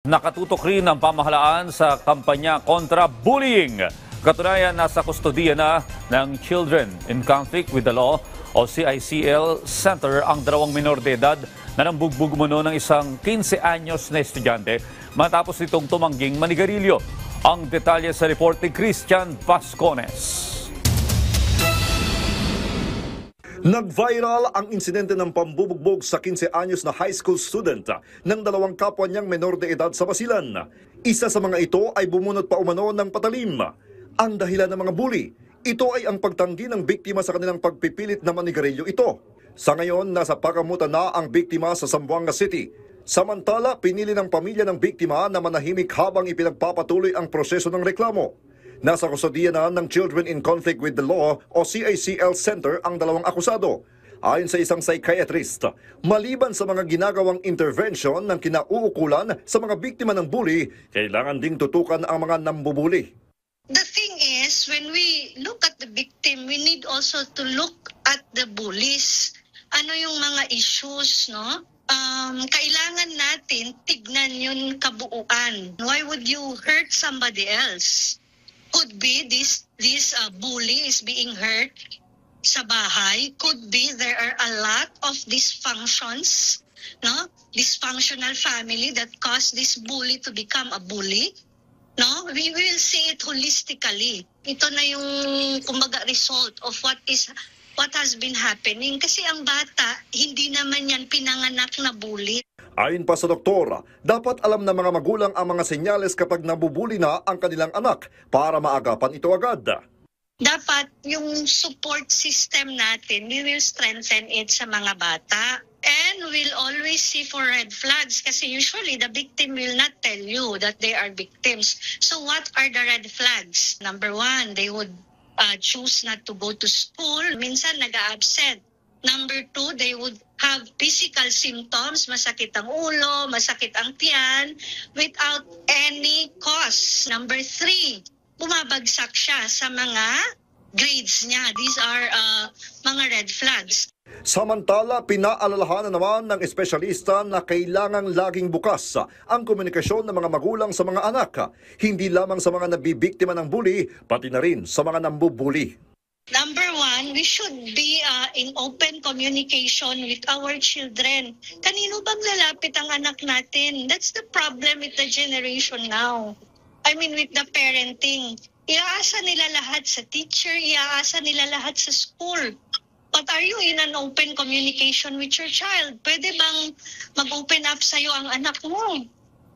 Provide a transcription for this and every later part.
Nakatutok rin ang pamahalaan sa kampanya kontra bullying. Katunayan, nasa kustodiya na ng Children in Conflict with the Law o CICL Center ang dalawang minor de edad na nambugbog umano ng isang 15 anyos na estudyante matapos nitong tumangging manigarilyo. Ang detalye sa report ni Christian Vascones. Nag-viral ang insidente ng pambubugbog sa 15 anyos na high school student ng dalawang kapwa niyang menor de edad sa Basilan. Isa sa mga ito ay bumunot pa umano ng patalim. Ang dahilan ng mga bully, ito ay ang pagtanggi ng biktima sa kanilang pagpipilit na manigarilyo ito. Sa ngayon, nasa pagamutan na ang biktima sa Zamboanga City. Samantala, pinili ng pamilya ng biktima na manahimik habang ipinagpapatuloy ang proseso ng reklamo. Nasa kustodiya na ng Children in Conflict with the Law o CICL Center ang dalawang akusado. Ayon sa isang psychiatrist, maliban sa mga ginagawang intervention ng kinauukulan sa mga biktima ng bully, kailangan ding tutukan ang mga nambubuli. The thing is, when we look at the victim, we need also to look at the bullies. Ano yung mga issues, no? Kailangan natin tignan yung kabuuan. Why would you hurt somebody else? Could be this bully is being hurt sa bahay. Could be there are a lot of dysfunctions, no? Dysfunctional family that caused this bully to become a bully. No, we will see it holistically. Ito na yung kumbaga result of what has been happening. Kasi ang bata, hindi naman yan pinanganak na bully. Ayon pa sa doktor, dapat alam ng mga magulang ang mga senyales kapag nabubuli na ang kanilang anak para maagapan ito agad. Dapat yung support system natin, we will strengthen it sa mga bata. And we'll always see for red flags kasi usually the victim will not tell you that they are victims. So what are the red flags? Number one, they would choose not to go to school. Minsan nag-a-absent. Number two, they would have physical symptoms, masakit ang ulo, masakit ang tiyan, without any cause. Number three, bumabagsak siya sa mga grades niya. These are mga red flags. Samantala, pinaalalahanan naman ng espesyalista na kailangang laging bukas ang komunikasyon ng mga magulang sa mga anak, hindi lamang sa mga nabibiktima ng bully, pati na rin sa mga nambubuli. Number one, we should be in open communication with our children. Kanino bang lalapit ang anak natin? That's the problem with the generation now. I mean, with the parenting. Iaasa nila lahat sa teacher, iaasa nila lahat sa school. But are you in an open communication with your child? Pwede bang mag-open up sa'yo ang anak mo?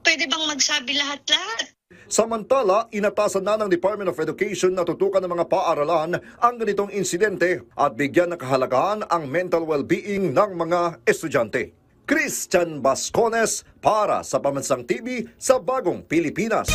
Pwede bang magsabi lahat-lahat? Samantala, inatasan na ng Department of Education na tutukan ng mga paaralan ang ganitong insidente at bigyan ng kahalagahan ang mental well-being ng mga estudyante. Christian Vascones para sa Pambansang TV sa Bagong Pilipinas.